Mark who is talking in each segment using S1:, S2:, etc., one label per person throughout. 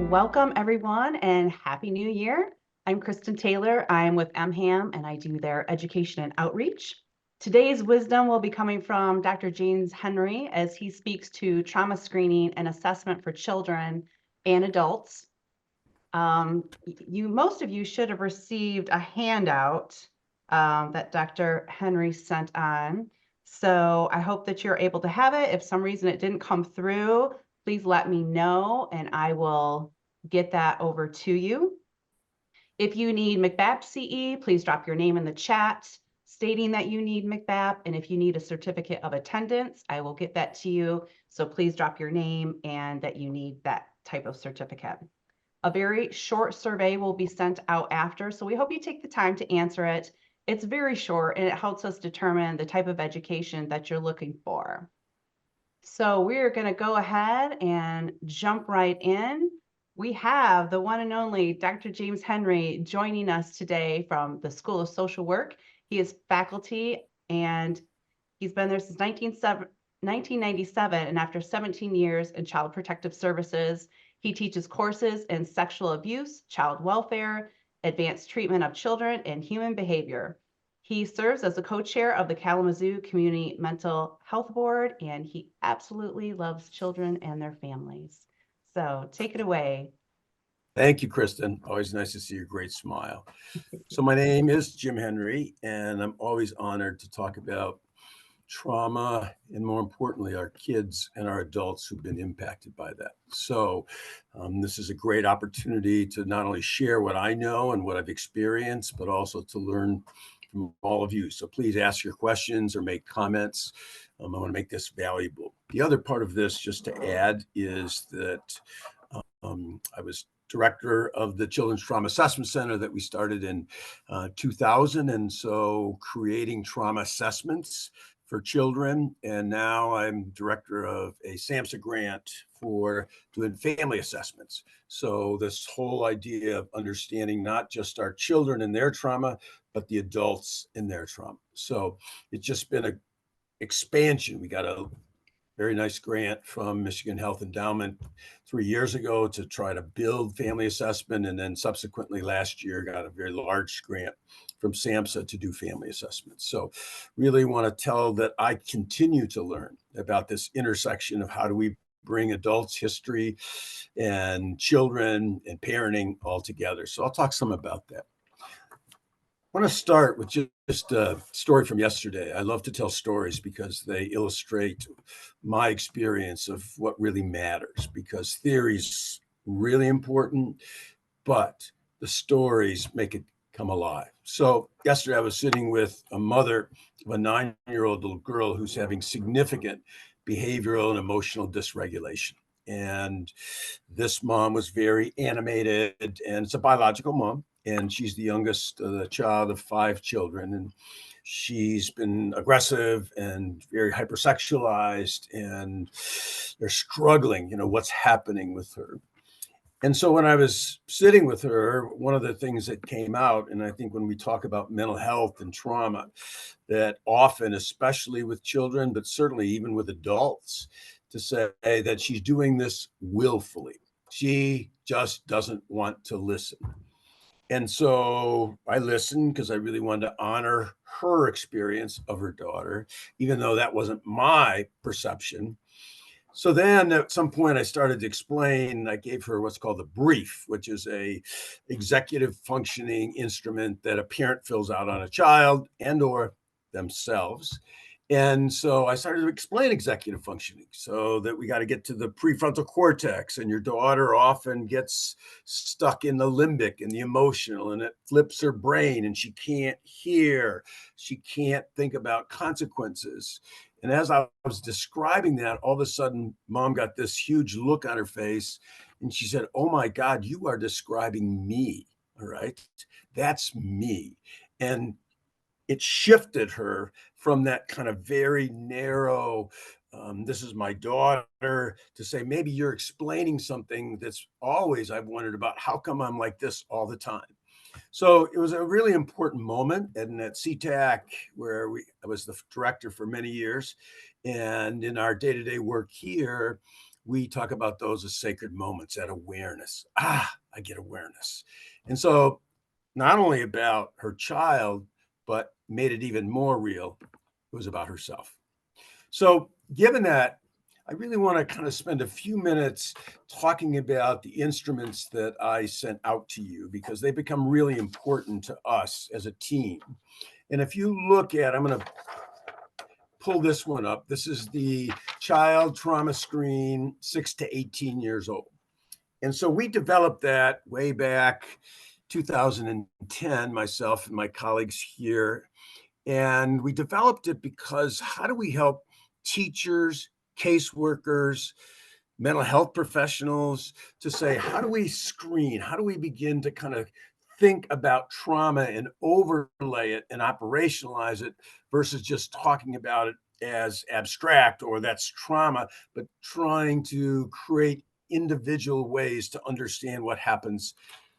S1: Welcome, everyone, and Happy New Year. I'm Kristen Taylor. I'm with MHAM, and I do their education and outreach. Today's wisdom will be coming from Dr. James Henry as he speaks to trauma screening and assessment for children and adults. Most of you should have received a handout that Dr. Henry sent on. So I hope that you're able to have it. If some reason it didn't come through, please let me know and I will get that over to you. If you need MCBAP CE, please drop your name in the chat stating that you need MCBAP. And if you need a certificate of attendance, I will get that to you. So please drop your name and that you need that type of certificate. A very short survey will be sent out after, so we hope you take the time to answer it. It's very short and it helps us determine the type of education that you're looking for. So we're going to go ahead and jump right in. We have the one and only Dr. James Henry joining us today from the School of Social Work. He is faculty and he's been there since 1997, and after 17 years in Child Protective Services, he teaches courses in sexual abuse, child welfare, advanced treatment of children, and human behavior. He serves as the co-chair of the Kalamazoo Community Mental Health Board, and he absolutely loves children and their families. So take it away.
S2: Thank you, Kristen. Always nice to see your great smile. So my name is Jim Henry, and I'm always honored to talk about trauma and, more importantly, our kids and our adults who've been impacted by that. So this is a great opportunity to not only share what I know and what I've experienced, but also to learn from all of you. So please ask your questions or make comments. I want to make this valuable. The other part of this, just to add, is that I was director of the Children's Trauma Assessment Center that we started in 2000. And so creating trauma assessments for children. And now I'm director of a SAMHSA grant for doing family assessments. So this whole idea of understanding not just our children and their trauma, but the adults in their trauma. So it's just been an expansion. We got a very nice grant from Michigan Health Endowment 3 years ago to try to build family assessment. And then subsequently last year got a very large grant from SAMHSA to do family assessments. So really want to tell that I continue to learn about this intersection of how do we bring adults' history and children and parenting all together. So I'll talk some about that. I want to start with just a story from yesterday. I love to tell stories because they illustrate my experience of what really matters, because theory's really important, but the stories make it come alive. So yesterday I was sitting with a mother of a 9-year-old little girl who's having significant behavioral and emotional dysregulation. And this mom was very animated, and it's a biological mom. And she's the youngest child of 5 children. And she's been aggressive and very hypersexualized, and they're struggling, what's happening with her. And so when I was sitting with her, one of the things that came out, and I think when we talk about mental health and trauma, that often, especially with children, but certainly even with adults, to say that she's doing this willfully. She just doesn't want to listen. And so I listened because I really wanted to honor her experience of her daughter, even though that wasn't my perception. So then at some point I started to explain, I gave her what's called a brief, which is a executive functioning instrument that a parent fills out on a child and or themselves. And so I started to explain executive functioning, so that we got to get to the prefrontal cortex, and your daughter often gets stuck in the limbic and the emotional, and it flips her brain and she can't hear, she can't think about consequences. And as I was describing that, all of a sudden, mom got this huge look on her face and she said, "Oh my God, you are describing me." All right. That's me. And it shifted her from that kind of very narrow, this is my daughter, to say, maybe you're explaining something that's always I've wondered about. How come I'm like this all the time? So it was a really important moment. And at CTAC, where I was the director for many years, and in our day-to-day work here, we talk about those as sacred moments, that awareness. I get awareness. And so not only about her child, but made it even more real, it was about herself. So given that, I really want to kind of spend a few minutes talking about the instruments that I sent out to you, because they become really important to us as a team. And if you look at, I'm going to pull this one up. This is the child trauma screen, 6 to 18 years old. And so we developed that way back 2010, myself and my colleagues here. And we developed it because how do we help teachers, caseworkers, mental health professionals to say, how do we screen? How do we begin to kind of think about trauma and overlay it and operationalize it versus just talking about it as abstract or that's trauma, but trying to create individual ways to understand what happens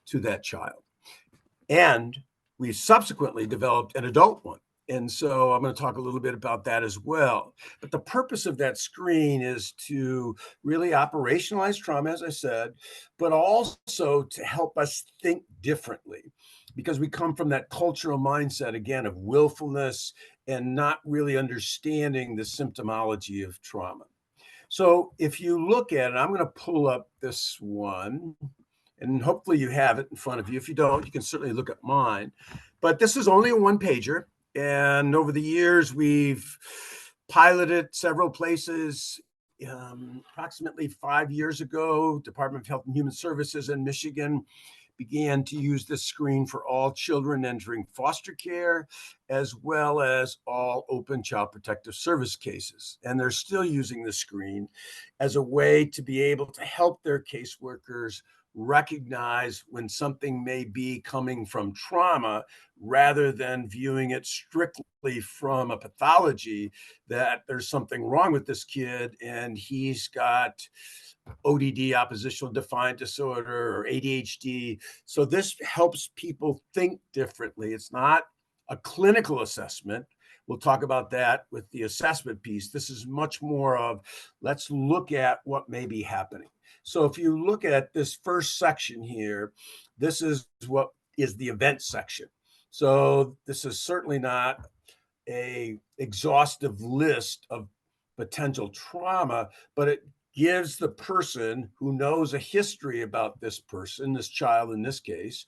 S2: to that child. And we subsequently developed an adult one. And so I'm going to talk a little bit about that as well. But the purpose of that screen is to really operationalize trauma, as I said, but also to help us think differently, because we come from that cultural mindset, again, of willfulness and not really understanding the symptomology of trauma. So if you look at it, I'm going to pull up this one, and hopefully you have it in front of you. If you don't, you can certainly look at mine. But this is only a one pager. And over the years, we've piloted several places. Approximately 5 years ago, Department of Health and Human Services in Michigan began to use this screen for all children entering foster care, as well as all open child protective service cases. And they're still using the screen as a way to be able to help their caseworkers recognize when something may be coming from trauma, rather than viewing it strictly from a pathology that there's something wrong with this kid and he's got ODD, oppositional defiant disorder, or ADHD. So this helps people think differently. It's not a clinical assessment. We'll talk about that with the assessment piece. This is much more of, let's look at what may be happening. So if you look at this first section here, this is what is the event section. So this is certainly not an exhaustive list of potential trauma, but it gives the person who knows a history about this person, this child in this case,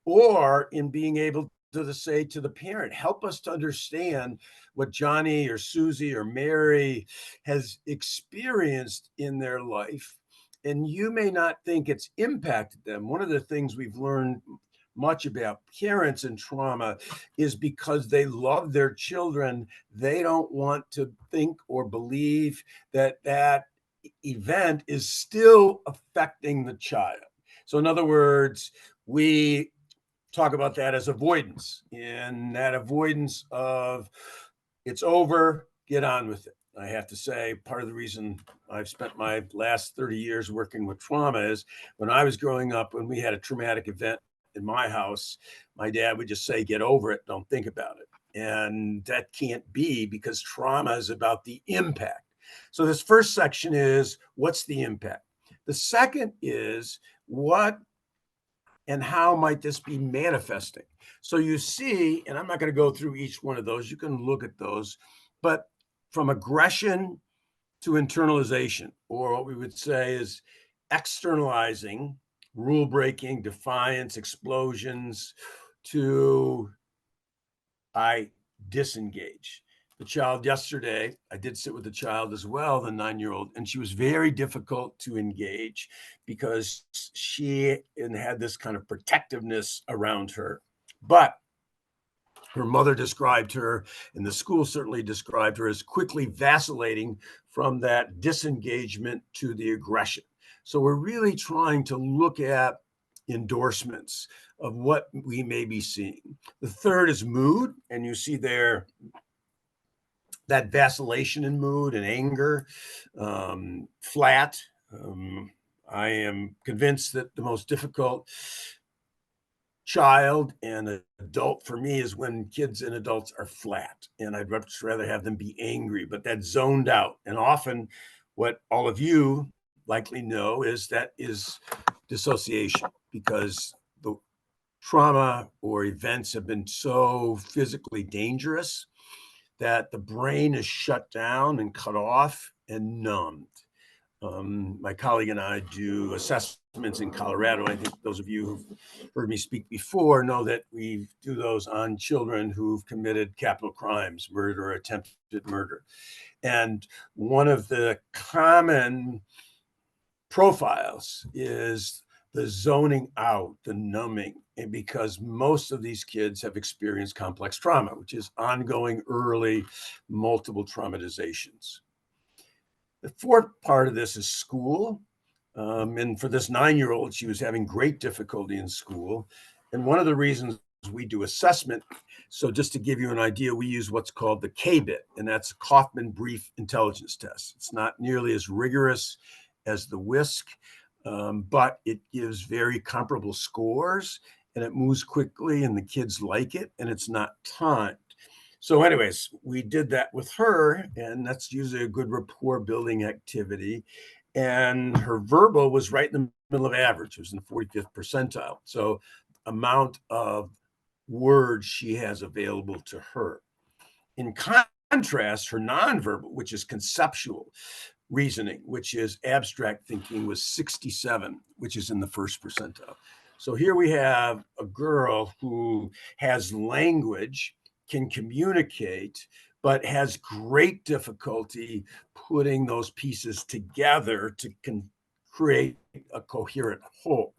S2: or in being able to say to the parent, help us to understand what Johnny or Susie or Mary has experienced in their life. And you may not think it's impacted them. One of the things we've learned much about parents and trauma is because they love their children, they don't want to think or believe that that event is still affecting the child. So in other words, we talk about that as avoidance, and that avoidance of it's over, get on with it. I have to say, part of the reason I've spent my last 30 years working with trauma is when I was growing up, when we had a traumatic event in my house, my dad would just say, get over it, don't think about it. And that can't be, because trauma is about the impact. So this first section is, what's the impact? The second is, what and how might this be manifesting? So you see, and I'm not going to go through each one of those, you can look at those, but from aggression to internalization, or what we would say is externalizing, rule breaking, defiance, explosions, to I disengage. The child yesterday, I did sit with the child as well, the 9-year-old, and she was very difficult to engage because she had this kind of protectiveness around her. But her mother described her, and the school certainly described her, as quickly vacillating from that disengagement to the aggression. So we're really trying to look at endorsements of what we may be seeing. The third is mood, and you see there that vacillation in mood and anger, flat. I am convinced that the most difficult child and adult for me is when kids and adults are flat, and I'd much rather have them be angry, but that zoned out. And often what all of you likely know is dissociation, because the trauma or events have been so physically dangerous that the brain is shut down and cut off and numbed. My colleague and I do assessments in Colorado. I think those of you who've heard me speak before know that we do those on children who've committed capital crimes, murder or attempted murder. And one of the common profiles is the zoning out, the numbing, and because most of these kids have experienced complex trauma, which is ongoing early multiple traumatizations. The fourth part of this is school. And for this 9-year-old, she was having great difficulty in school. And one of the reasons we do assessment, so just to give you an idea, we use what's called the K-BIT, and that's Kaufman Brief Intelligence Test. It's not nearly as rigorous as the WISC, but it gives very comparable scores, and it moves quickly, and the kids like it, and it's not timed. So anyways, we did that with her, and that's usually a good rapport building activity. And her verbal was right in the middle of average. It was in the 45th percentile. So amount of words she has available to her. In contrast, her nonverbal, which is conceptual reasoning, which is abstract thinking, was 67, which is in the first percentile. So here we have a girl who has language, can communicate, but has great difficulty putting those pieces together to create a coherent whole.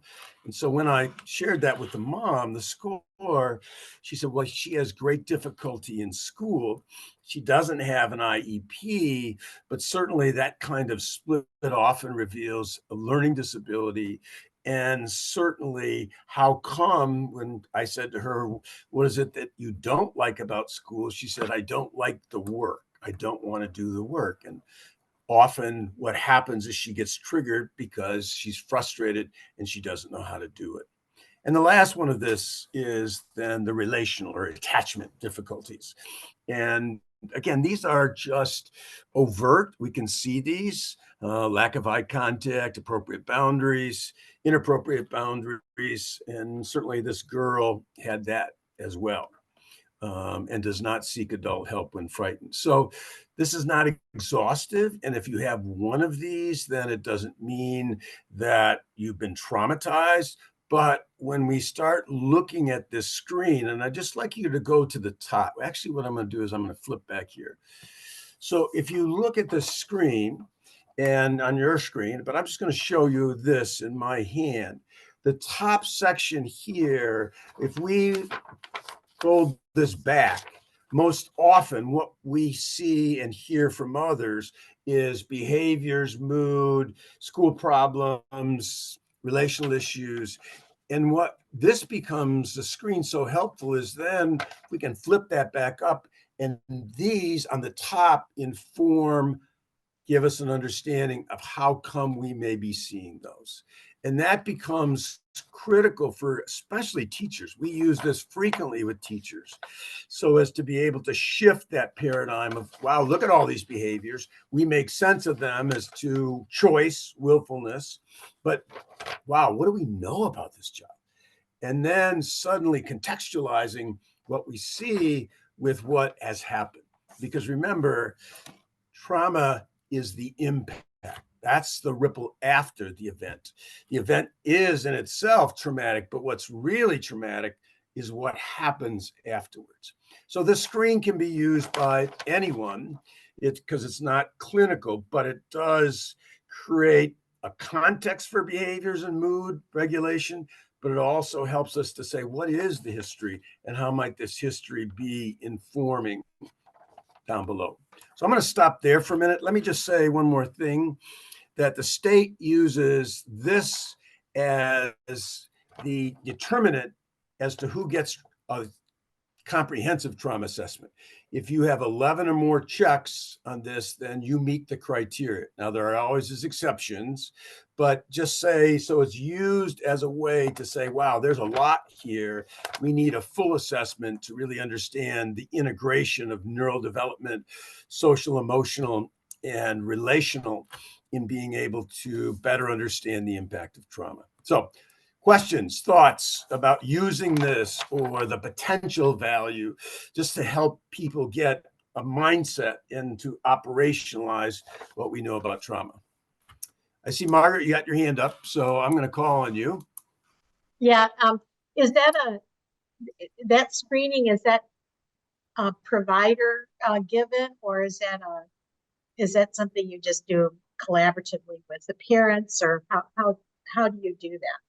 S2: And so when I shared that with the mom, the score, she said, well, she has great difficulty in school. She doesn't have an IEP, but certainly that kind of split often reveals a learning disability. And certainly, how come when I said to her, what is it that you don't like about school? She said, I don't like the work. I don't want to do the work. And often what happens is she gets triggered because she's frustrated and she doesn't know how to do it. And the last one of this is then the relational or attachment difficulties. And again, these are just overt. We can see these, lack of eye contact, appropriate boundaries, inappropriate boundaries. And certainly this girl had that as well. And does not seek adult help when frightened. So this is not exhaustive. And if you have one of these, then it doesn't mean that you've been traumatized. But when we start looking at this screen, and I'd just like you to go to the top. Actually, what I'm going to do is I'm going to flip back here. So if you look at the screen and on your screen, but I'm just going to show you this in my hand. The top section here, if we fold this back, most often what we see and hear from others is behaviors, mood, school problems, relational issues. And what this becomes the screen so helpful is then we can flip that back up, and these on the top inform, give us an understanding of how come we may be seeing those. And that becomes critical for especially teachers. We use this frequently with teachers so as to be able to shift that paradigm of, wow, look at all these behaviors. We make sense of them as to choice, willfulness, but wow, what do we know about this child? And then suddenly contextualizing what we see with what has happened. Because remember, trauma is the impact. That's the ripple after the event. The event is in itself traumatic, but what's really traumatic is what happens afterwards. So this screen can be used by anyone. It's because it's not clinical, but it does create a context for behaviors and mood regulation, but it also helps us to say, what is the history and how might this history be informing down below? So I'm going to stop there for a minute. Let me just say one more thing, that the state uses this as the determinant as to who gets a comprehensive trauma assessment. If you have 11 or more checks on this, then you meet the criteria. Now, there are always exceptions, but just say, so it's used as a way to say, wow, there's a lot here. We need a full assessment to really understand the integration of neural development, social, emotional, and relational in being able to better understand the impact of trauma. So, questions, thoughts about using this or the potential value just to help people get a mindset and to operationalize what we know about trauma. I see, Margaret, you got your hand up, so I'm going to call on you.
S3: Yeah, is that that screening, is that a provider given, or is that something you just do collaboratively with the parents, or how do you do that?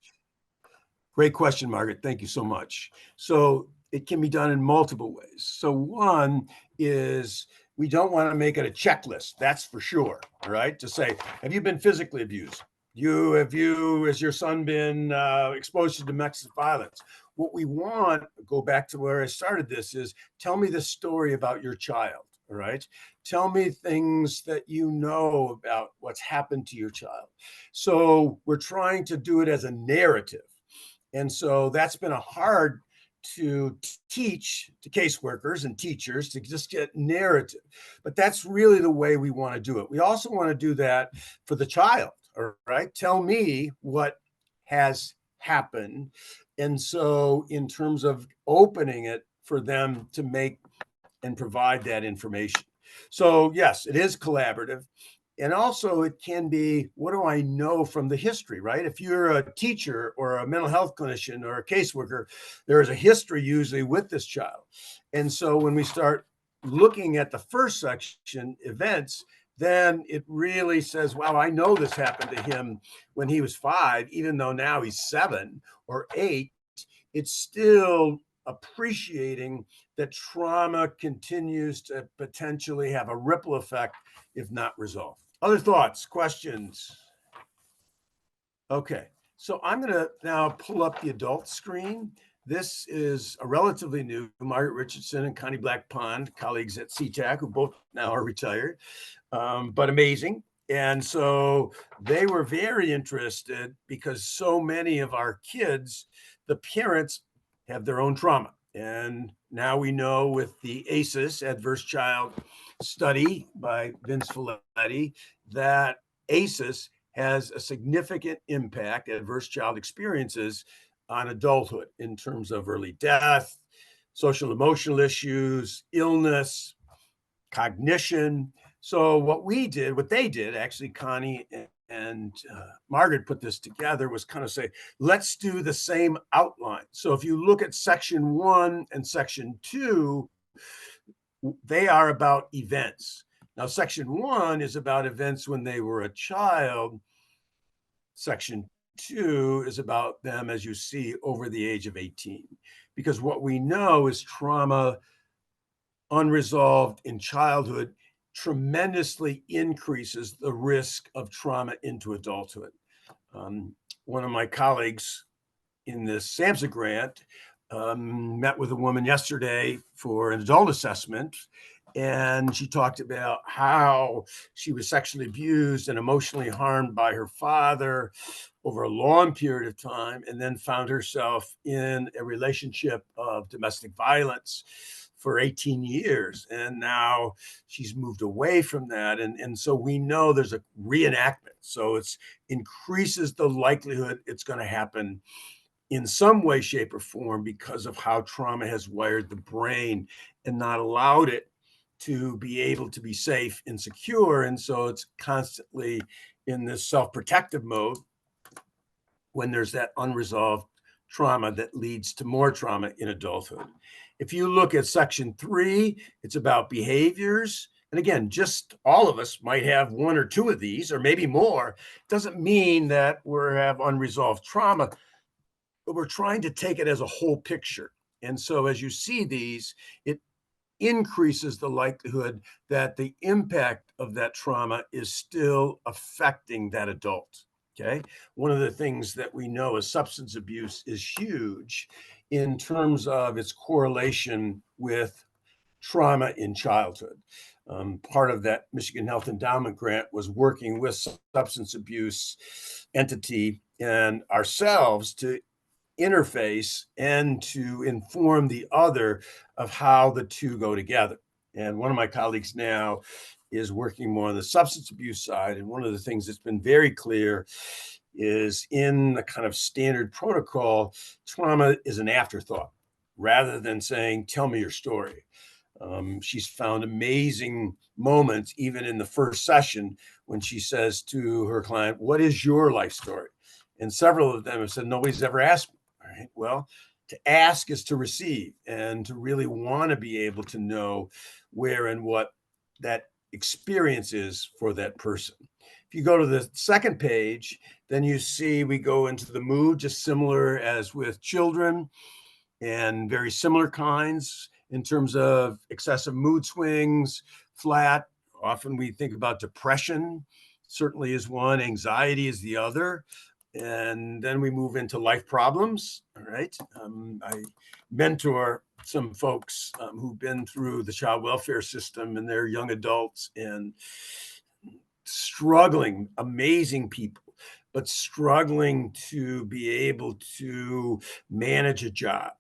S2: Great question, Margaret. Thank you so much. So it can be done in multiple ways. So one is we don't want to make it a checklist, that's for sure, right? To say, have you been physically abused? Has your son been exposed to domestic violence? What we want, go back to where I started this, is tell me the story about your child, all right? Tell me things that you know about what's happened to your child. So we're trying to do it as a narrative. And so that's been a hard to teach to caseworkers and teachers to just get narrative. But that's really the way we want to do it. We also want to do that for the child, all right? Tell me what has happened. And so in terms of opening it for them to make and provide that information. So yes, it is collaborative. And also it can be, what do I know from the history, right? If you're a teacher or a mental health clinician or a caseworker, there is a history usually with this child. And so when we start looking at the first section, events, then it really says, wow, I know this happened to him when he was 5, even though now he's 7 or 8, it's still appreciating that trauma continues to potentially have a ripple effect if not resolved. Other thoughts, questions? Okay, so I'm going to now pull up the adult screen. This is a relatively new, Margaret Richardson and Connie Black Pond, colleagues at CTAC, who both now are retired, but amazing. And so they were very interested because so many of our kids, the parents have their own trauma. And now we know with the ACEs, Adverse Child Study by Vince Folletti, that ACEs has a significant impact, adverse child experiences, on adulthood in terms of early death, social emotional issues, illness, cognition. So what they did, actually, Connie and Margaret put this together, was kind of say, let's do the same outline. So if you look at section 1 and section 2, they are about events. Now, section 1 is about events when they were a child. Section 2 is about them, as you see, over the age of 18. Because what we know is trauma unresolved in childhood tremendously increases the risk of trauma into adulthood. One of my colleagues in this SAMHSA grant met with a woman yesterday for an adult assessment, and she talked about how she was sexually abused and emotionally harmed by her father over a long period of time, and then found herself in a relationship of domestic violence for 18 years. And now she's moved away from that. And so we know there's a reenactment. So it increases the likelihood it's going to happen in some way, shape, or form because of how trauma has wired the brain and not allowed it to be able to be safe and secure. And so it's constantly in this self-protective mode when there's that unresolved trauma that leads to more trauma in adulthood. If you look at section 3, it's about behaviors. And again, just all of us might have 1 or 2 of these, or maybe more. It doesn't mean that we have unresolved trauma, but we're trying to take it as a whole picture. And so as you see these, it increases the likelihood that the impact of that trauma is still affecting that adult. Okay. One of the things that we know is substance abuse is huge in terms of its correlation with trauma in childhood. Part of that Michigan Health Endowment grant was working with substance abuse entity and ourselves to interface and to inform the other of how the two go together. And one of my colleagues now is working more on the substance abuse side. And one of the things that's been very clear is in the kind of standard protocol, trauma is an afterthought rather than saying, tell me your story. She's found amazing moments, even in the first session, when she says to her client, what is your life story? And several of them have said, nobody's ever asked me. All right, well, to ask is to receive, and to really want to be able to know where and what that experience is for that person. If you go to the second page, then you see we go into the mood, just similar as with children, and very similar kinds in terms of excessive mood swings, flat. Often we think about depression, certainly is one, anxiety is the other. And then we move into life problems. All right. I mentor some folks who've been through the child welfare system, and they're young adults and struggling, amazing people, but struggling to be able to manage a job,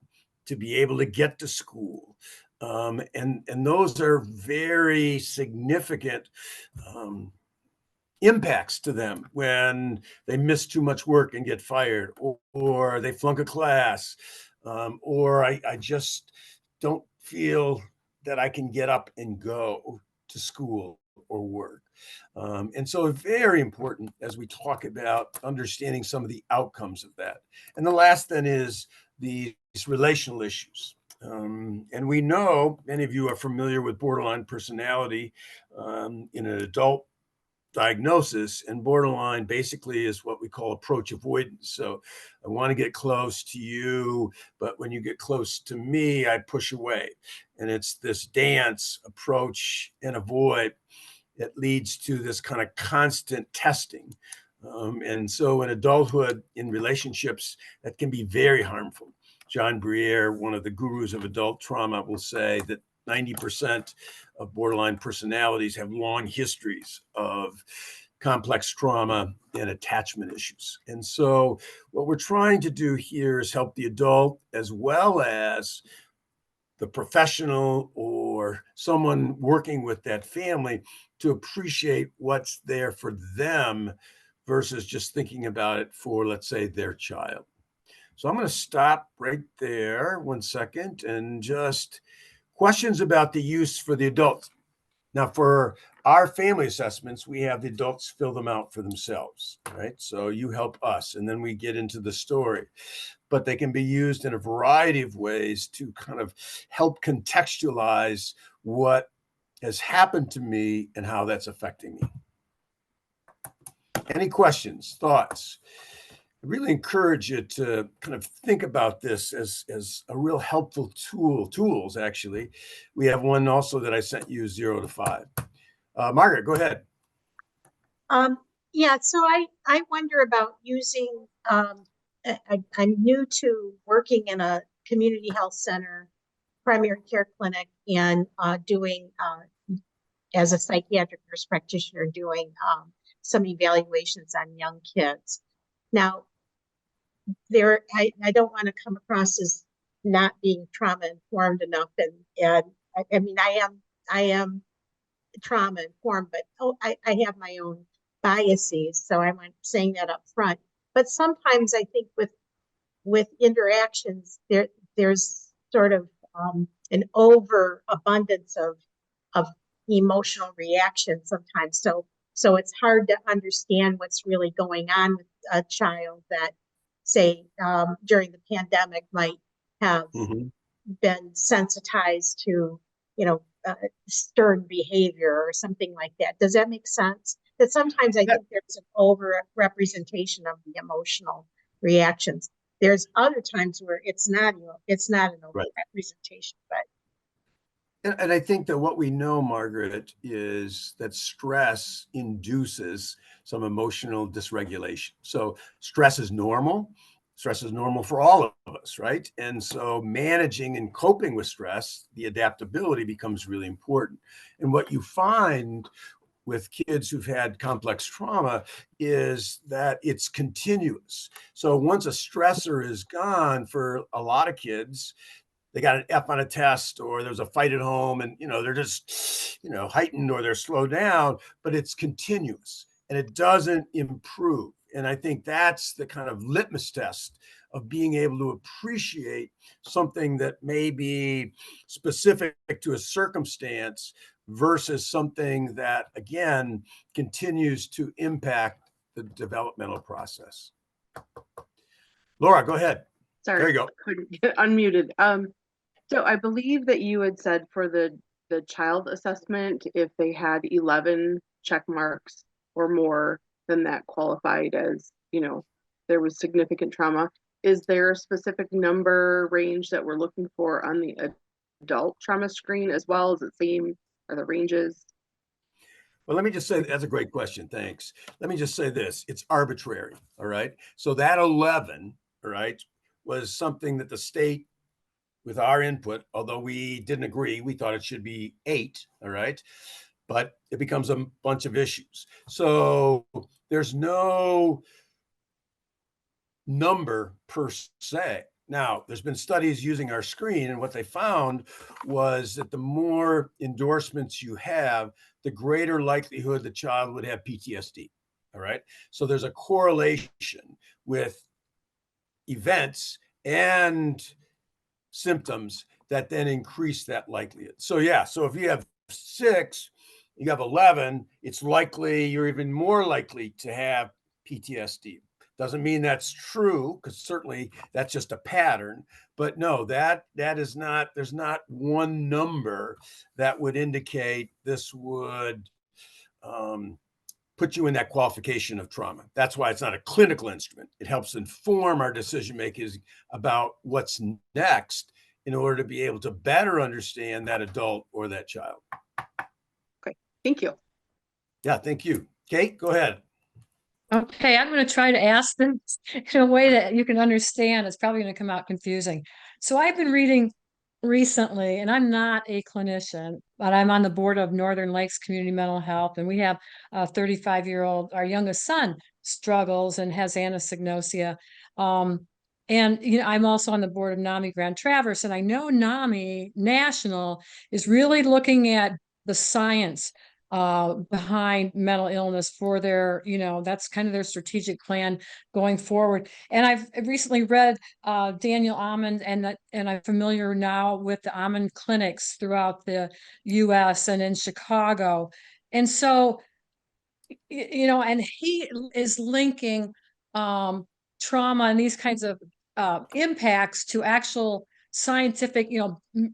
S2: to be able to get to school. And those are very significant impacts to them when they miss too much work and get fired, or they flunk a class, or I just don't feel that I can get up and go to school or work. And so very important as we talk about understanding some of the outcomes of that. And the last then is these relational issues. And we know many of you are familiar with borderline personality in an adult diagnosis, and borderline basically is what we call approach avoidance. So I want to get close to you, but when you get close to me, I push away. And it's this dance, approach and avoid. It leads to this kind of constant testing. And so in adulthood, in relationships, that can be very harmful. John Briere, one of the gurus of adult trauma, will say that 90% of borderline personalities have long histories of complex trauma and attachment issues. And so what we're trying to do here is help the adult as well as the professional or someone working with that family to appreciate what's there for them versus just thinking about it for, let's say, their child. So I'm going to stop right there 1 second and just questions about the use for the adults. Now, for our family assessments, we have the adults fill them out for themselves, right? So you help us, and then we get into the story. But they can be used in a variety of ways to kind of help contextualize what has happened to me and how that's affecting me. Any questions, thoughts? I really encourage you to kind of think about this as a real helpful tools, actually. We have one also that I sent you, 0 to 5. Margaret, go ahead.
S3: Yeah, so I wonder about using, I'm new to working in a community health center, primary care clinic, and doing, as a psychiatric nurse practitioner, doing some evaluations on young kids. Now, I don't want to come across as not being trauma informed enough, and I mean I am trauma informed, but I have my own biases, so I'm saying that up front. But sometimes I think with interactions there's sort of an overabundance of emotional reaction sometimes. So it's hard to understand what's really going on with a child that, say, during the pandemic might have been sensitized to, stern behavior or something like that. Does that make sense? That sometimes I think there's an over representation of the emotional reactions. There's other times where it's not an over representation, but.
S2: And I think that what we know, Margaret, is that stress induces some emotional dysregulation. So stress is normal. Stress is normal for all of us, right? And so managing and coping with stress, the adaptability becomes really important. And what you find with kids who've had complex trauma is that it's continuous. So once a stressor is gone for a lot of kids, they got an F on a test, or there's a fight at home, and they're just heightened, or they're slowed down, but it's continuous and it doesn't improve. And I think that's the kind of litmus test of being able to appreciate something that may be specific to a circumstance versus something that, again, continues to impact the developmental process. Laura, go ahead.
S4: Sorry,
S2: there you go.
S4: Couldn't get unmuted. So I believe that you had said for the child assessment, if they had 11 check marks or more, then that qualified as, there was significant trauma. Is there a specific number range that we're looking for on the adult trauma screen as well? Is it same? Are the ranges?
S2: Well, let me just say, that's a great question. Thanks. Let me just say this. It's arbitrary. All right. So that 11, all right, was something that the state, with our input, although we didn't agree, we thought it should be 8. All right. But it becomes a bunch of issues. So there's no number per se. Now, there's been studies using our screen, and what they found was that the more endorsements you have, the greater likelihood the child would have PTSD. All right. So there's a correlation with events and symptoms that then increase that likelihood. So yeah, so if you have 6, you have 11, it's likely you're even more likely to have PTSD. Doesn't mean that's true, because certainly that's just a pattern. But no, that is not, there's not one number that would indicate this would put you in that qualification of trauma. That's why it's not a clinical instrument. It helps inform our decision makers about what's next in order to be able to better understand that adult or that child.
S4: Okay, thank you.
S2: Yeah, thank you. Kate, go ahead.
S5: Okay, I'm going to try to ask them in a way that you can understand. It's probably going to come out confusing. So I've been reading recently, and I'm not a clinician, but I'm on the board of Northern Lakes Community Mental Health, and we have a 35-year-old, our youngest son struggles and has anosognosia. And I'm also on the board of NAMI Grand Traverse, and I know NAMI National is really looking at the science behind mental illness for their, that's kind of their strategic plan going forward. And I've recently read Daniel Ammon, and I'm familiar now with the Ammon clinics throughout the US and in Chicago. And so, and he is linking trauma and these kinds of impacts to actual scientific,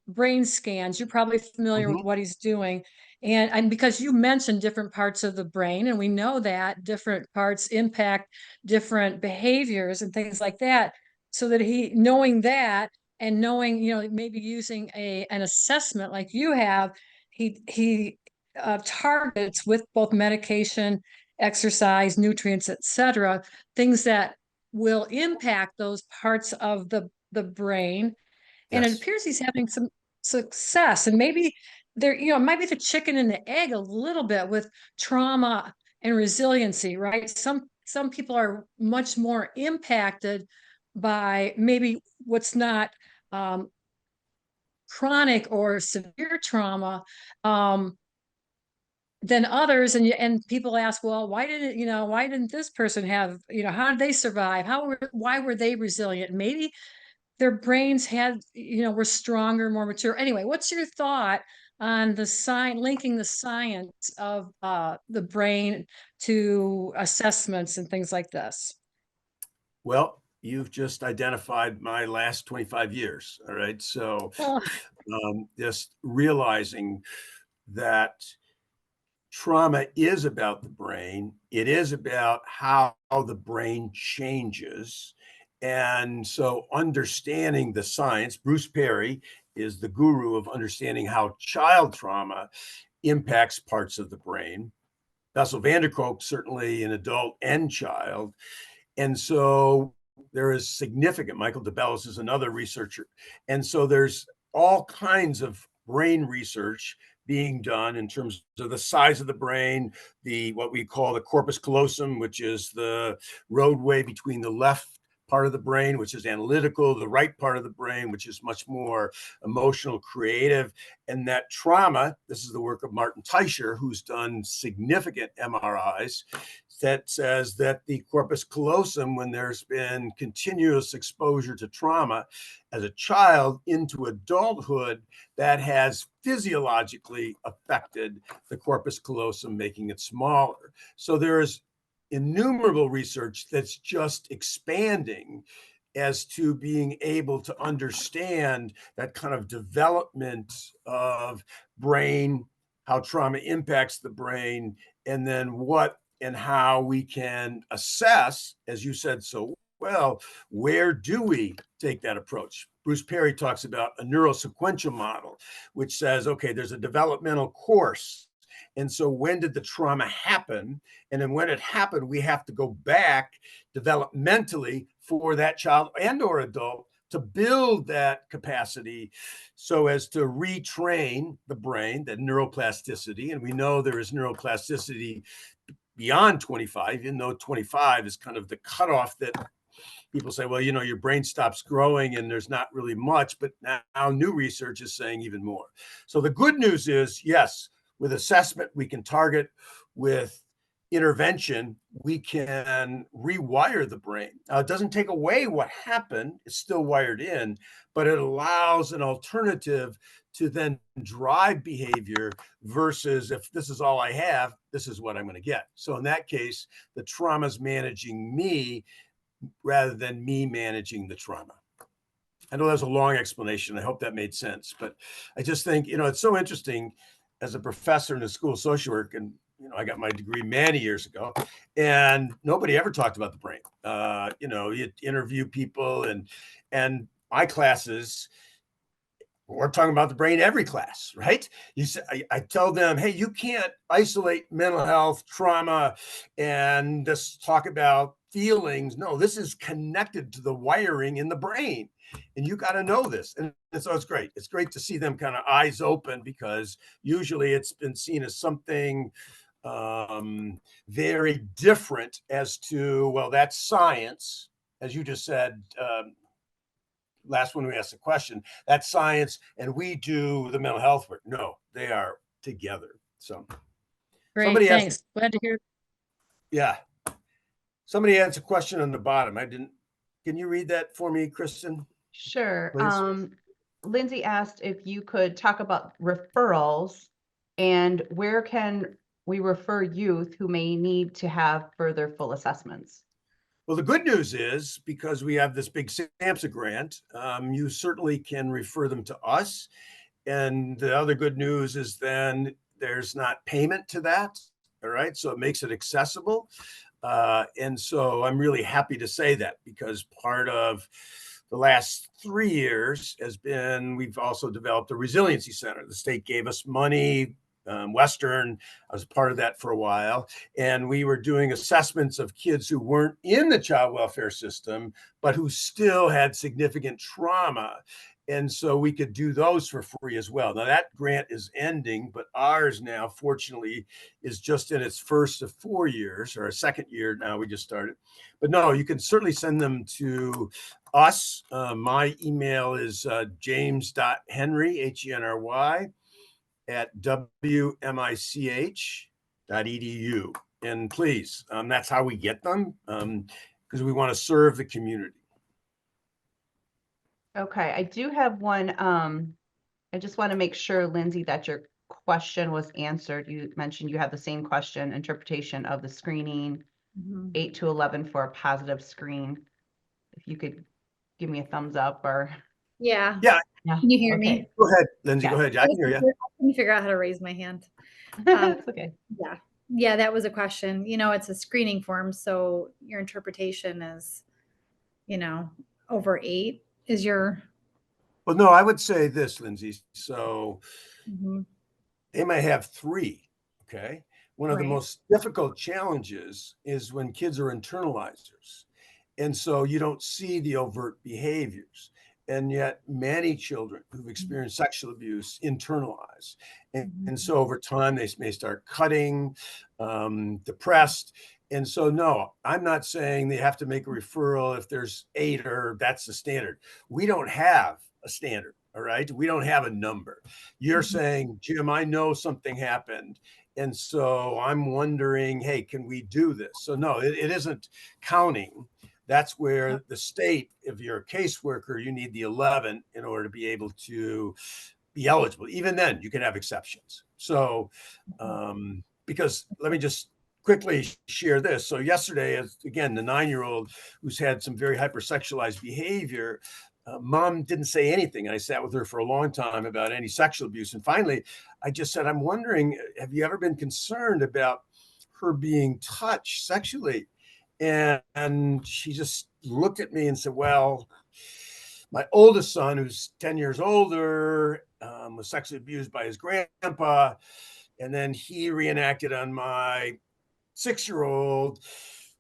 S5: brain scans. You're probably familiar with what he's doing. And because you mentioned different parts of the brain, and we know that different parts impact different behaviors and things like that, so that knowing that and knowing, maybe using an assessment like you have, he targets with both medication, exercise, nutrients, etc., things that will impact those parts of the brain. And
S2: Yes.
S5: it appears he's having some success, and maybe there, it might be the chicken and the egg a little bit with trauma and resiliency, right? Some people are much more impacted by maybe what's not chronic or severe trauma than others. And people ask, well, why didn't this person have, how did they survive? Why were they resilient? Maybe their brains had, were stronger, more mature. Anyway, what's your thought on linking the science of the brain to assessments and things like this?
S2: Well, you've just identified my last 25 years. All right. So just realizing that trauma is about the brain. It is about how the brain changes. And so understanding the science, Bruce Perry is the guru of understanding how child trauma impacts parts of the brain. Bessel van der Kolk, certainly in adult and child. And so there is significant, Michael DeBellis is another researcher. And so there's all kinds of brain research being done in terms of the size of the brain, what we call the corpus callosum, which is the roadway between the left part of the brain, which is analytical, the right part of the brain, which is much more emotional, creative, and that trauma, this is the work of Martin Teicher, who's done significant MRIs, that says that the corpus callosum, when there's been continuous exposure to trauma as a child into adulthood, that has physiologically affected the corpus callosum, making it smaller. So there's innumerable research that's just expanding as to being able to understand that kind of development of brain, how trauma impacts the brain, and then what and how we can assess, as you said so well, where do we take that approach? Bruce Perry talks about a neurosequential model, which says, okay, there's a developmental course. And so when did the trauma happen? And then when it happened, we have to go back developmentally for that child and or adult to build that capacity so as to retrain the brain, that neuroplasticity. And we know there is neuroplasticity beyond 25, even though 25 is kind of the cutoff that people say, well, your brain stops growing and there's not really much, but now new research is saying even more. So the good news is, yes, with assessment, we can target. With intervention, we can rewire the brain. Now, it doesn't take away what happened. It's still wired in, but it allows an alternative to then drive behavior versus if this is all I have, this is what I'm going to get. So in that case, the trauma's managing me rather than me managing the trauma. I know that's a long explanation. I hope that made sense, but I just think, it's so interesting as a professor in the School of Social Work, and I got my degree many years ago, and nobody ever talked about the brain. You interview people, and my classes, we're talking about the brain every class, right? I tell them, hey, you can't isolate mental health, trauma, and just talk about feelings. No, this is connected to the wiring in the brain. And you got to know this. And so it's great. It's great to see them kind of eyes open, because usually it's been seen as something very different as to, well, that's science, as you just said, last one we asked the question, that's science, and we do the mental health work. No, they are together. So
S5: Great,
S2: somebody
S5: thanks.
S2: asked,
S5: Glad to hear.
S2: yeah, somebody asked a question on the bottom. Can you read that for me, Kristen?
S1: Sure.
S2: Please.
S1: Lindsay asked if you could talk about referrals and where can we refer youth who may need to have further full assessments?
S2: Well, the good news is, because we have this big SAMHSA grant, you certainly can refer them to us. And the other good news is then there's not payment to that. All right. So it makes it accessible. And so I'm really happy to say that, because part of the last 3 years has been, we've also developed a resiliency center. The state gave us money. Western, I was part of that for a while. And we were doing assessments of kids who weren't in the child welfare system, but who still had significant trauma. And so we could do those for free as well. Now that grant is ending, but ours now, fortunately, is just in its first of 4 years, or a second year now, we just started. But no, you can certainly send them to us. My email is james.henry, Henry, at wmich.edu. And please, that's how we get them, because we want to serve the community.
S1: Okay, I do have one. I just want to make sure, Lindsay, that your question was answered. You mentioned you have the same question, interpretation of the screening, 8 to 11 for a positive screen. If you could give me a thumbs up or.
S6: Yeah.
S2: Yeah.
S6: Can you hear me?
S2: Go ahead, Lindsay.
S1: Yeah.
S2: Go ahead. I can hear you.
S6: I couldn't figure out how to raise my hand.
S1: It's okay.
S6: Yeah. Yeah, that was a question. It's a screening form. So your interpretation is, over 8 is your.
S2: Well, no, I would say this, Lindsay. So
S6: Mhm.
S2: they may have 3. Okay. One of the
S6: Right.
S2: most difficult challenges is when kids are internalizers. And so you don't see the overt behaviors. And yet many children who've experienced sexual abuse internalize. And so over time, they may start cutting, depressed. And so, no, I'm not saying they have to make a referral if there's 8 or that's the standard. We don't have a standard. All right. We don't have a number. You're saying, Jim, I know something happened. And so I'm wondering, hey, can we do this? So, no, it isn't counting. That's where the state, if you're a caseworker, you need the 11 in order to be able to be eligible. Even then, you can have exceptions. So, because let me just quickly share this. So yesterday, again, the 9-year-old who's had some very hypersexualized behavior, mom didn't say anything. I sat with her for a long time about any sexual abuse. And finally, I just said, I'm wondering, have you ever been concerned about her being touched sexually? And she just looked at me and said, well, my oldest son, who's 10 years older, was sexually abused by his grandpa. And then he reenacted on my 6-year-old.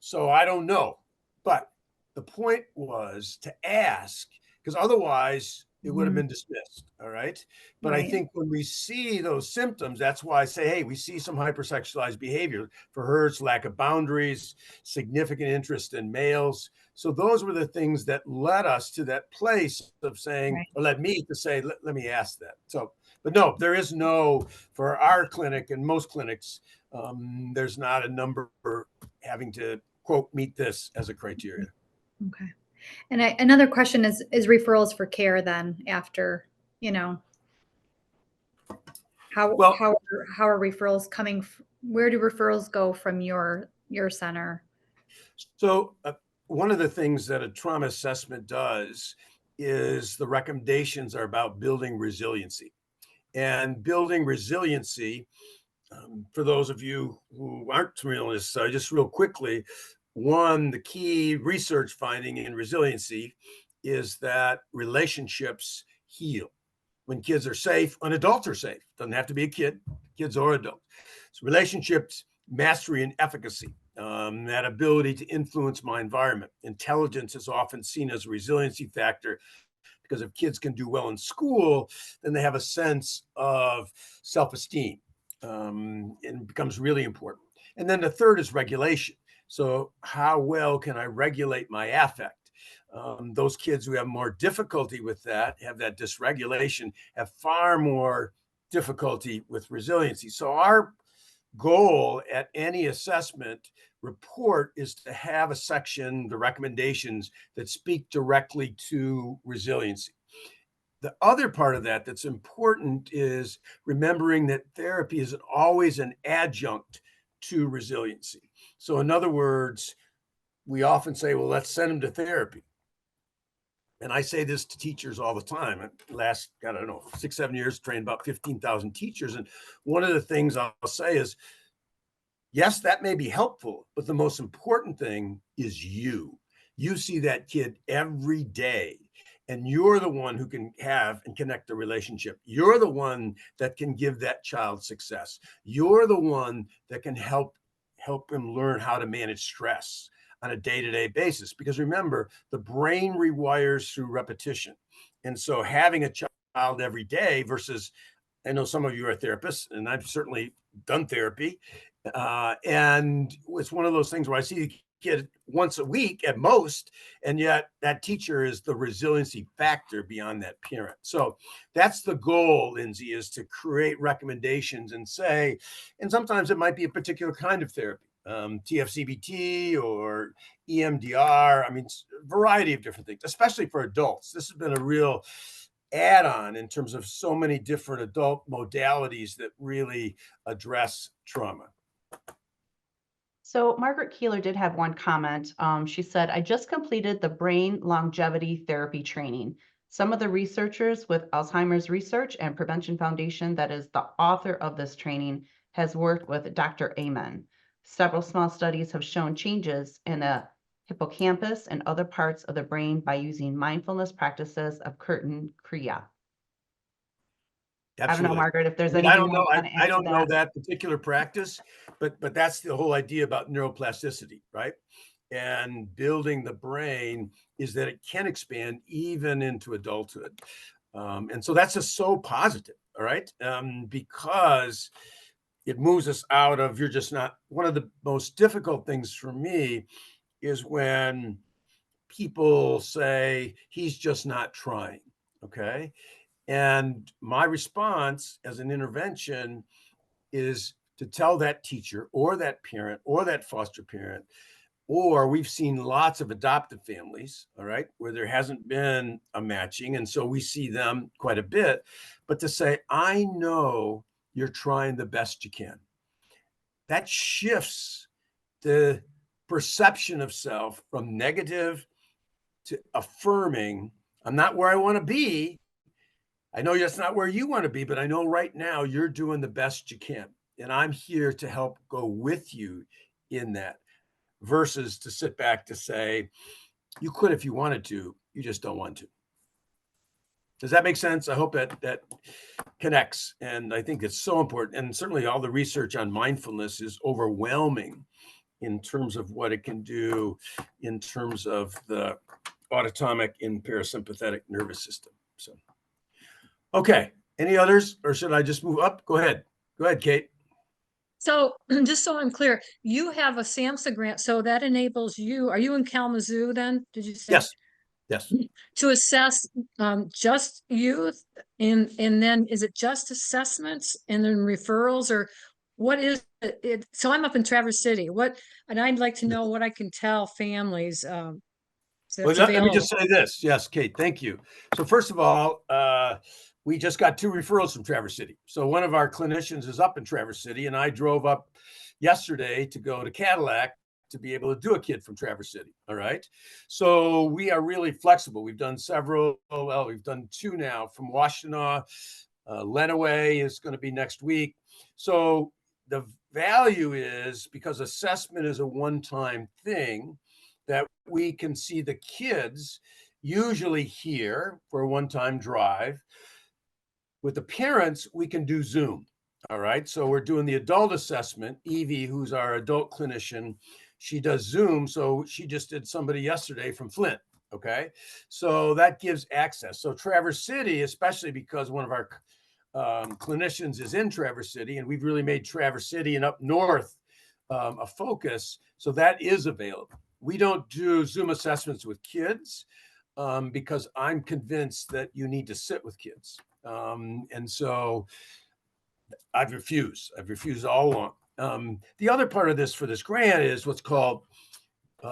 S2: So I don't know. But the point was to ask, because otherwise it would have been dismissed. All right. But I
S6: Right.
S2: think when we see those symptoms, that's why I say, hey, we see some hypersexualized behavior. For her, it's lack of boundaries, significant interest in males. So those were the things that led us to that place of saying,
S6: Right.
S2: or led me to say, let me ask that. So, but no, there is no, for our clinic and most clinics, there's not a number having to, quote, meet this as a criteria.
S6: Okay. And another question is referrals for care then after, how
S2: Well,
S6: how are referrals coming? Where do referrals go from your center?
S2: So one of the things that a trauma assessment does is the recommendations are about building resiliency. And building resiliency, for those of you who aren't familiar with this, just real quickly, one, the key research finding in resiliency is that relationships heal. When kids are safe, when adults are safe, doesn't have to be a kid, kids or adults. So relationships, mastery and efficacy, that ability to influence my environment. Intelligence is often seen as a resiliency factor because if kids can do well in school, then they have a sense of self-esteem, and it becomes really important. And then the third is regulation. So how well can I regulate my affect? Those kids who have more difficulty with that, have that dysregulation, have far more difficulty with resiliency. So our goal at any assessment report is to have a section, the recommendations that speak directly to resiliency. The other part of that that's important is remembering that therapy isn't always an adjunct to resiliency. So in other words, we often say, well, let's send them to therapy. And I say this to teachers all the time. Last, I don't know, 6-7 years, trained about 15,000 teachers. And one of the things I'll say is, yes, that may be helpful, but the most important thing is you. You see that kid every day, and you're the one who can have and connect the relationship. You're the one that can give that child success. You're the one that can help him learn how to manage stress on a day-to-day basis. Because remember, the brain rewires through repetition. And so having a child every day versus, I know some of you are therapists, and I've certainly done therapy. And it's one of those things where I see the kid once a week at most, and yet that teacher is the resiliency factor beyond that parent. So that's the goal, Lindsay, is to create recommendations and say, and sometimes it might be a particular kind of therapy, TFCBT or EMDR. I mean, a variety of different things, especially for adults. This has been a real add-on in terms of so many different adult modalities that really address trauma.
S1: So Margaret Keeler did have one comment. She said, I just completed the brain longevity therapy training. Some of the researchers with Alzheimer's Research and Prevention Foundation, that is the author of this training, has worked with Dr. Amen. Several small studies have shown changes in the hippocampus and other parts of the brain by using mindfulness practices of Curtin Kriya.
S2: Absolutely.
S1: I don't know, Margaret, if there's
S2: I mean,
S1: anything
S2: I don't know. I don't know
S1: that.
S2: that particular practice, but that's the whole idea about neuroplasticity, right? And building the brain is that it can expand even into adulthood. And so that's just so positive, all right? Because it moves us out of, you're just not, one of the most difficult things for me is when people say, he's just not trying, okay? And my response as an intervention is to tell that teacher or that parent or that foster parent, or we've seen lots of adoptive families, all right, where there hasn't been a matching. And so we see them quite a bit, but to say, I know you're trying the best you can. That shifts the perception of self from negative to affirming. I'm not where I want to be. I know that's not where you want to be, but I know right now you're doing the best you can. And I'm here to help go with you in that, versus to sit back to say, you could if you wanted to, you just don't want to. Does that make sense? I hope that connects. And I think it's so important. And certainly all the research on mindfulness is overwhelming in terms of what it can do in terms of the autonomic and parasympathetic nervous system. So, okay. Any others, or should I just move up? Go ahead. Go ahead, Kate.
S5: So just so I'm clear, you have a SAMHSA grant, so that enables you, are you in Kalamazoo then, did you say?
S2: Yes. Yes.
S5: To assess just youth, and then is it just assessments and then referrals, or what is it? So I'm up in Traverse City. And I'd like to know what I can tell families.
S2: Well, let me just say this. Yes, Kate, thank you. So first of all, we just got 2 referrals from Traverse City. So one of our clinicians is up in Traverse City, and I drove up yesterday to go to Cadillac to be able to do a kid from Traverse City. All right. So we are really flexible. We've done several. Well, we've done 2 now from Washtenaw. Lenawee is going to be next week. So the value is, because assessment is a one-time thing, that we can see the kids usually here for a one-time drive. With the parents, we can do Zoom. All right. So we're doing the adult assessment. Evie, who's our adult clinician, she does Zoom. So she just did somebody yesterday from Flint. Okay. So that gives access. So Traverse City, especially because one of our clinicians is in Traverse City, and we've really made Traverse City and up north a focus. So that is available. We don't do Zoom assessments with kids because I'm convinced that you need to sit with kids. And so I've refused all along. The other part of this for this grant is what's called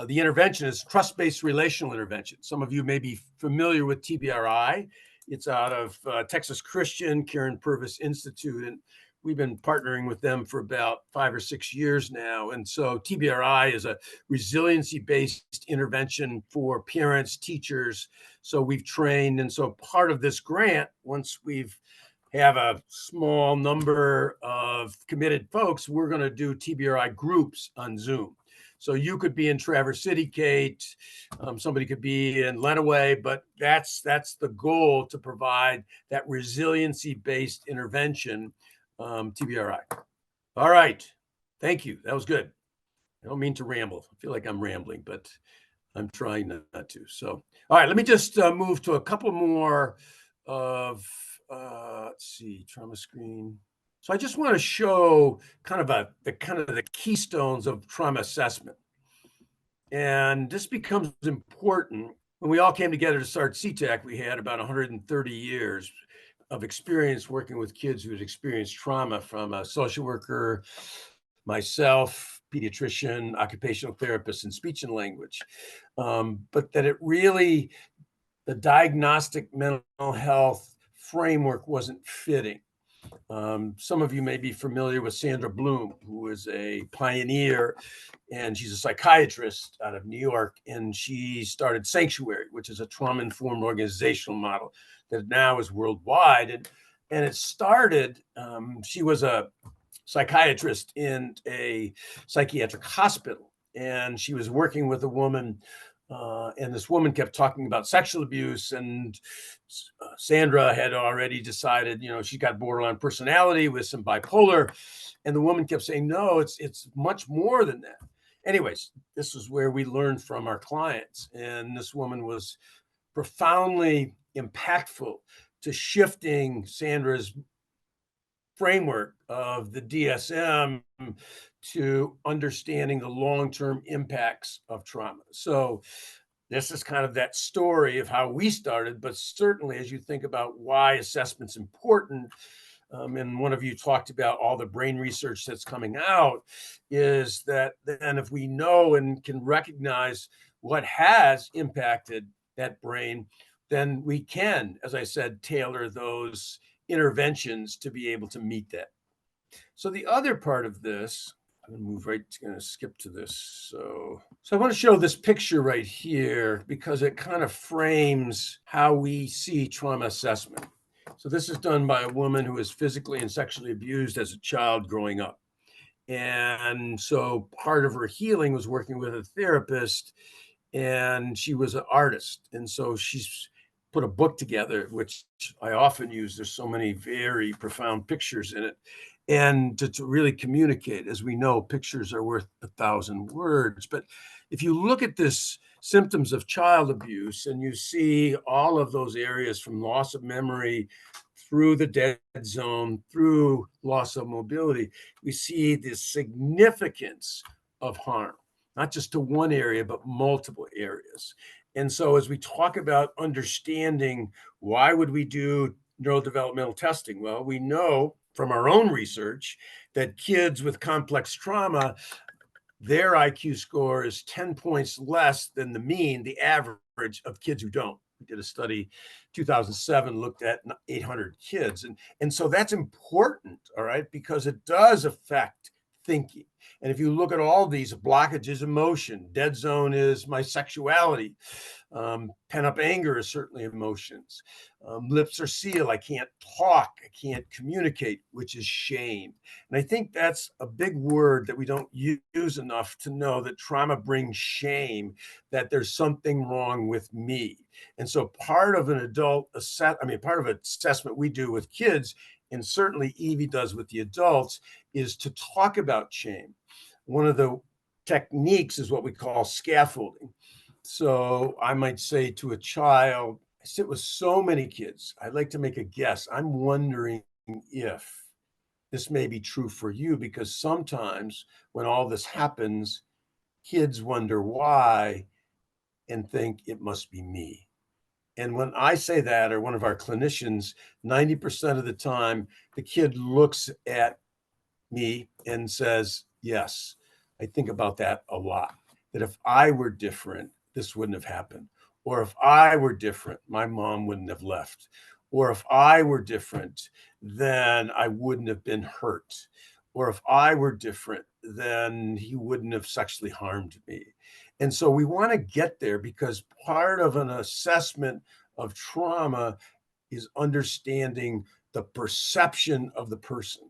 S2: the intervention is trust-based relational intervention. Some of you may be familiar with TBRI. It's out of Texas Christian, Karen Purvis Institute, and we've been partnering with them for about 5 or 6 years now. And so TBRI is a resiliency-based intervention for parents, teachers. So we've trained. And so part of this grant, once we've have a small number of committed folks, we're going to do TBRI groups on Zoom. So you could be in Traverse City, Kate. Somebody could be in Lenawee, but that's the goal, to provide that resiliency-based intervention, TBRI. All right. Thank you. That was good. I don't mean to ramble. I feel like I'm rambling, but I'm trying not to. So, all right, let me just move to a couple more of, let's see, trauma screen. So I just want to show kind of the keystones of trauma assessment. And this becomes important. When we all came together to start CTAC, we had about 130 years of experience working with kids who had experienced trauma, from a social worker, myself, pediatrician, occupational therapist, and speech and language. But that it really, the diagnostic mental health framework wasn't fitting. Some of you may be familiar with Sandra Bloom, who is a pioneer, and she's a psychiatrist out of New York, and she started Sanctuary, which is a trauma-informed organizational model that now is worldwide. And it started, she was a psychiatrist in a psychiatric hospital, and she was working with a woman, and this woman kept talking about sexual abuse, and Sandra had already decided, she got borderline personality with some bipolar, and the woman kept saying, no, it's much more than that. Anyways, this is where we learned from our clients, and this woman was profoundly impactful to shifting Sandra's framework of the DSM to understanding the long-term impacts of trauma. So this is kind of that story of how we started, but certainly as you think about why assessment's important, and one of you talked about all the brain research that's coming out, is that then if we know and can recognize what has impacted that brain, then we can, as I said, tailor those interventions to be able to meet that. So the other part of this, I'm going to skip to this. So I want to show this picture right here because it kind of frames how we see trauma assessment. So this is done by a woman who was physically and sexually abused as a child growing up. And so part of her healing was working with a therapist, and she was an artist. And so she's put a book together, which I often use. There's so many very profound pictures in it. And to really communicate, as we know, pictures are worth 1,000 words. But if you look at this symptoms of child abuse and you see all of those areas from loss of memory through the dead zone, through loss of mobility, we see the significance of harm, not just to one area, but multiple areas. And so as we talk about understanding why would we do neurodevelopmental testing? Well, we know from our own research that kids with complex trauma, their IQ score is 10 points less than the mean, the average of kids who don't. We did a study, 2007, looked at 800 kids. And so that's important, all right, because it does affect thinking. And if you look at all these, blockages, emotion, dead zone is my sexuality. Pent-up anger is certainly emotions. Lips are sealed. I can't talk. I can't communicate, which is shame. And I think that's a big word that we don't use enough to know that trauma brings shame, that there's something wrong with me. And so part of an part of an assessment we do with kids, and certainly Evie does with the adults, is to talk about shame. One of the techniques is what we call scaffolding. So I might say to a child, I sit with so many kids, I'd like to make a guess. I'm wondering if this may be true for you, because sometimes when all this happens, kids wonder why and think it must be me. And when I say that, or one of our clinicians, 90% of the time, the kid looks at me and says, yes, I think about that a lot, that if I were different, this wouldn't have happened. Or if I were different, my mom wouldn't have left. Or if I were different, then I wouldn't have been hurt. Or if I were different, then he wouldn't have sexually harmed me. And so we want to get there, because part of an assessment of trauma is understanding the perception of the person.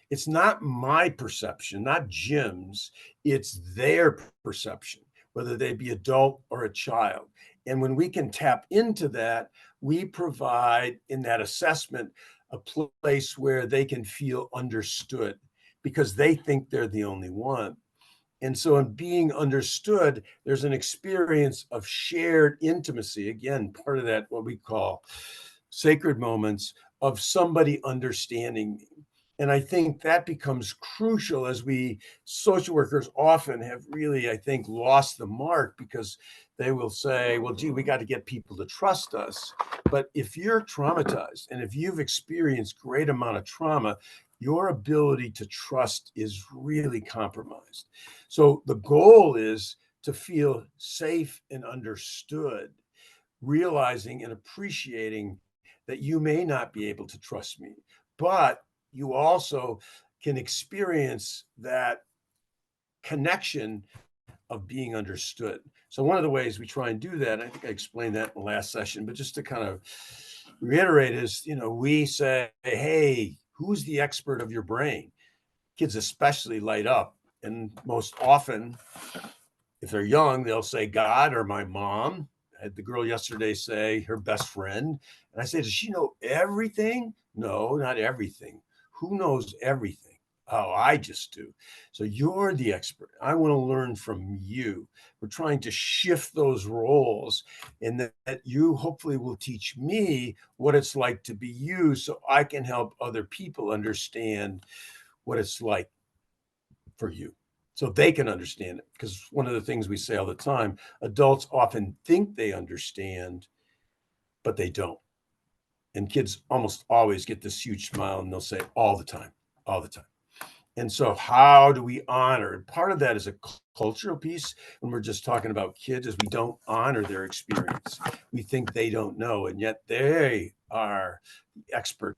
S2: It's not my perception, not Jim's, it's their perception, whether they be adult or a child. And when we can tap into that, we provide in that assessment a place where they can feel understood, because they think they're the only one. And so in being understood, there's an experience of shared intimacy. Again, part of that, what we call sacred moments of somebody understanding me. And I think that becomes crucial, as we social workers often have really, I think, lost the mark, because they will say, well, gee, we got to get people to trust us. But if you're traumatized and if you've experienced great amount of trauma, your ability to trust is really compromised. So the goal is to feel safe and understood, realizing and appreciating that you may not be able to trust me, but you also can experience that connection of being understood. So one of the ways we try and do that, I think I explained that in the last session, but just to kind of reiterate is, we say, hey, who's the expert of your brain? Kids especially light up. And most often, if they're young, they'll say God or my mom. I had the girl yesterday say her best friend. And I say, does she know everything? No, not everything. Who knows everything? Oh, I just do. So you're the expert. I want to learn from you. We're trying to shift those roles, and that you hopefully will teach me what it's like to be you, so I can help other people understand what it's like for you, so they can understand it. Because one of the things we say all the time, adults often think they understand, but they don't. And kids almost always get this huge smile and they'll say all the time, all the time. And so how do we honor? And part of that is a cultural piece. When we're just talking about kids, is we don't honor their experience. We think they don't know, and yet they are the experts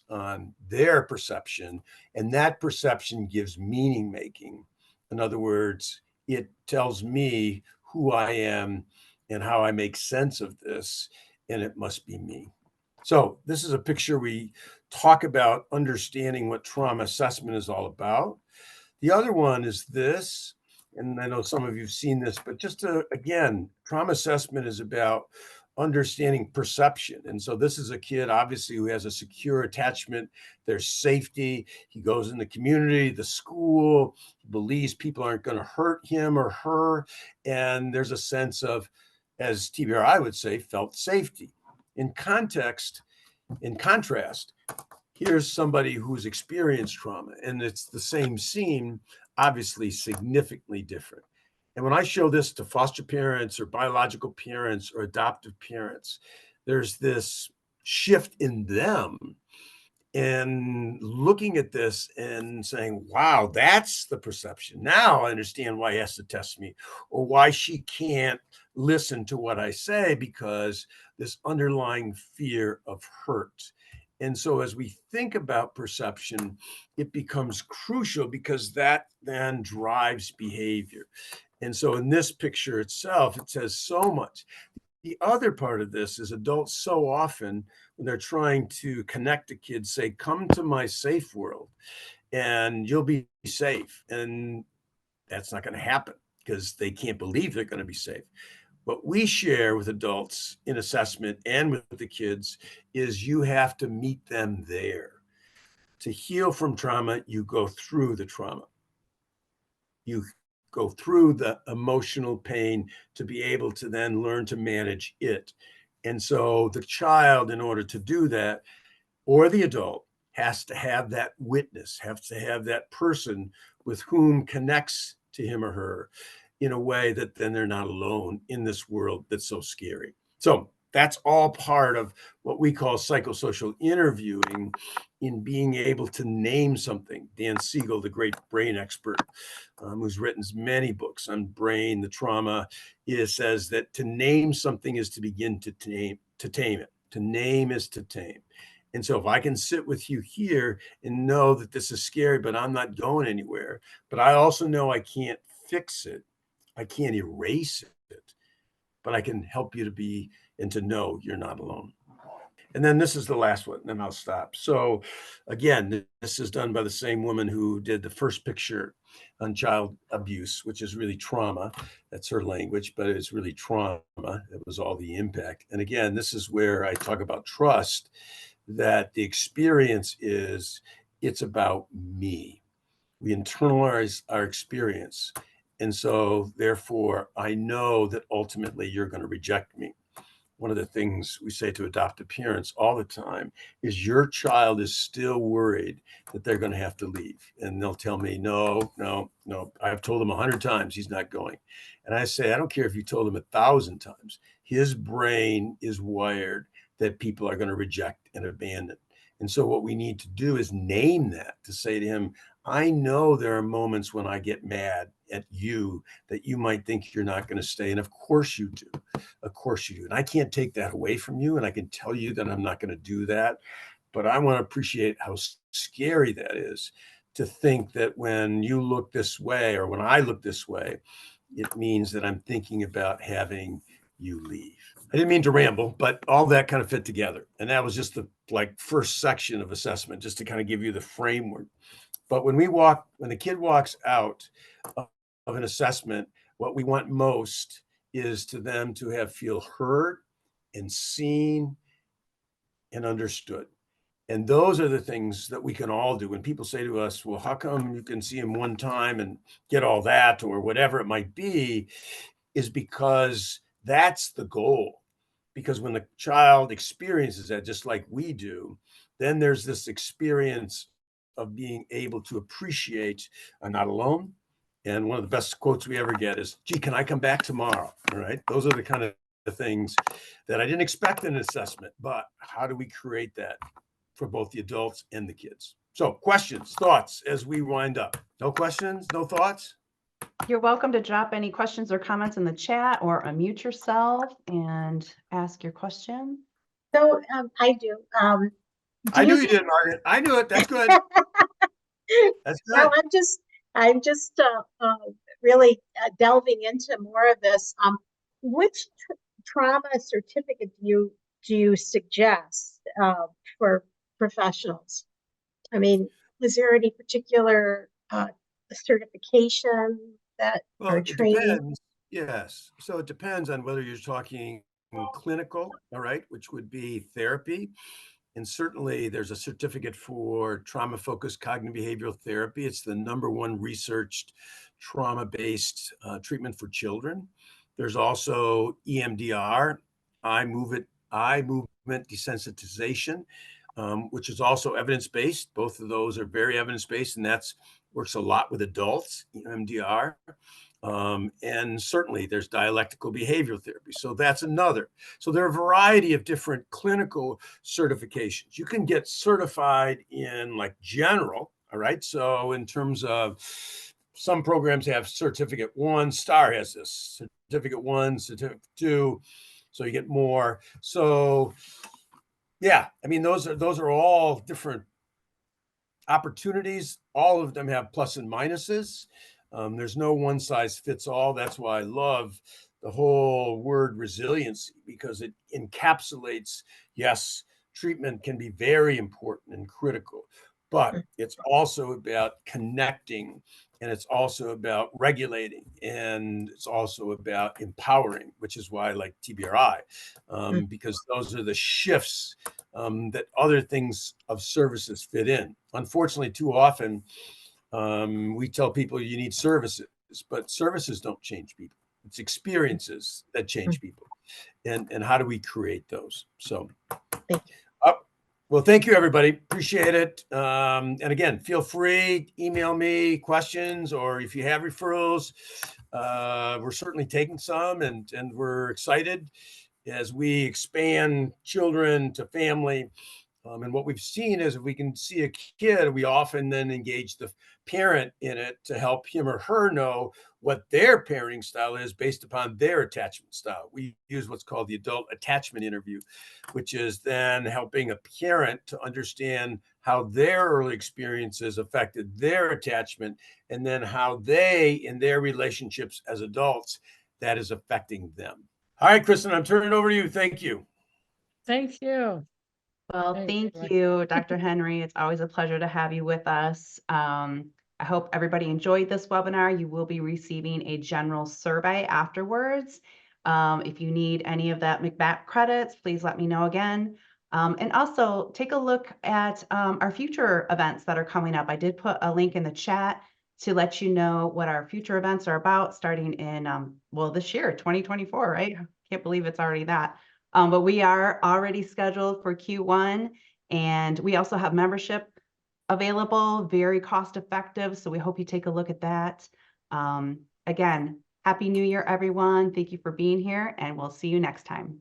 S2: on their perception, and that perception gives meaning making. In other words, it tells me who I am and how I make sense of this, and it must be me. So this is a picture we talk about understanding what trauma assessment is all about. The other one is this, and I know some of you have seen this, but just to, again, trauma assessment is about understanding perception. And so this is a kid, obviously, who has a secure attachment. There's safety. He goes in the community, the school. He believes people aren't going to hurt him or her. And there's a sense of, as TBRI would say, felt safety. In contrast, here's somebody who's experienced trauma, and it's the same scene, obviously significantly different. And when I show this to foster parents or biological parents or adoptive parents, there's this shift in them, and looking at this and saying, wow, that's the perception. Now I understand why he has to test me, or why she can't listen to what I say, because this underlying fear of hurt. And so as we think about perception, it becomes crucial, because that then drives behavior. And so in this picture itself, it says so much. The other part of this is adults so often, when they're trying to connect to kids, say, come to my safe world and you'll be safe. And that's not going to happen, because they can't believe they're going to be safe. What we share with adults in assessment and with the kids is you have to meet them there. To heal from trauma, you go through the trauma. You go through the emotional pain to be able to then learn to manage it. And so the child, in order to do that, or the adult, has to have that witness, has to have that person with whom connects to him or her in a way that then they're not alone in this world that's so scary. So that's all part of what we call psychosocial interviewing, in being able to name something. Dan Siegel, the great brain expert, who's written many books on brain, the trauma, says that to name something is to begin to tame it. To name is to tame. And so if I can sit with you here and know that this is scary, but I'm not going anywhere, but I also know I can't fix it, I can't erase it, but I can help you to be and to know you're not alone. And then this is the last one, and then I'll stop. So again, this is done by the same woman who did the first picture on child abuse, which is really trauma. That's her language, but it's really trauma. It was all the impact. And again, this is where I talk about trust, that the experience is, it's about me. We internalize our experience. And so therefore, I know that ultimately you're going to reject me. One of the things we say to adoptive parents all the time is, your child is still worried that they're going to have to leave. And they'll tell me, no, I've told him 100 times he's not going. And I say, I don't care if you told him 1,000 times. His brain is wired that people are going to reject and abandon. And so what we need to do is name that, to say to him, I know there are moments when I get mad at you that you might think you're not going to stay. And of course you do. Of course you do. And I can't take that away from you. And I can tell you that I'm not going to do that. But I want to appreciate how scary that is, to think that when you look this way, or when I look this way, it means that I'm thinking about having you leave. I didn't mean to ramble, but all that kind of fit together. And that was just the first section of assessment, just to kind of give you the framework. But when the kid walks out of an assessment, what we want most is to them to feel heard and seen and understood. And those are the things that we can all do. When people say to us, well, how come you can see him one time and get all that, or whatever it might be, is because that's the goal. Because when the child experiences that, just like we do, then there's this experience of being able to appreciate I'm not alone. And one of the best quotes we ever get is, gee, can I come back tomorrow? All right. Those are the kind of things that I didn't expect in an assessment, but how do we create that for both the adults and the kids? So questions, thoughts as we wind up? No questions, no thoughts?
S1: You're welcome to drop any questions or comments in the chat or unmute yourself and ask your question.
S3: So I do.
S2: I knew you did, Margaret. I knew it. That's good. That's good.
S3: Well, I'm just really delving into more of this. Which trauma certificate do you suggest for professionals? I mean, is there any particular certification that
S2: Well,
S3: or
S2: it
S3: training?
S2: depends. Yes. So it depends on whether you're talking clinical, all right, which would be therapy. And certainly there's a certificate for trauma-focused cognitive behavioral therapy. It's the #1 researched trauma-based treatment for children. There's also EMDR, eye movement desensitization, which is also evidence-based. Both of those are very evidence-based, and that's works a lot with adults, EMDR. And certainly there's dialectical behavioral therapy. So that's another. So there are a variety of different clinical certifications. You can get certified in like general, all right? So in terms of some programs have certificate 1, STAR has this, certificate 1, certificate 2, so you get more. So yeah, I mean, those are all different opportunities. All of them have plus and minuses. There's no one size fits all. That's why I love the whole word resiliency, because it encapsulates, yes, treatment can be very important and critical, but it's also about connecting, and it's also about regulating, and it's also about empowering, which is why I like TBRI, because those are the shifts that other things of services fit in. Unfortunately, too often we tell people you need services, but services don't change people. It's experiences that change people. And how do we create those? So, well, thank you, everybody. Appreciate it. And again, feel free, email me questions, or if you have referrals, we're certainly taking some, and we're excited as we expand children to family. And what we've seen is if we can see a kid, we often then engage the parent in it to help him or her know what their parenting style is based upon their attachment style. We use what's called the adult attachment interview, which is then helping a parent to understand how their early experiences affected their attachment, and then how they, in their relationships as adults, that is affecting them. All right, Kristen, I'm turning it over to you. Thank you.
S5: Thank you.
S1: Well,
S5: Thank
S1: thank
S5: you.
S1: you, Dr. Henry. It's always a pleasure to have you with us. I hope everybody enjoyed this webinar. You will be receiving a general survey afterwards. If you need any of that MCBAP credits, please let me know again. And also take a look at our future events that are coming up. I did put a link in the chat to let you know what our future events are about, starting in, well, this year, 2024, right? I can't believe it's already that. But we are already scheduled for Q1, and we also have membership available, very cost effective. So we hope you take a look at that. Again, Happy New Year, everyone. Thank you for being here, and we'll see you next time.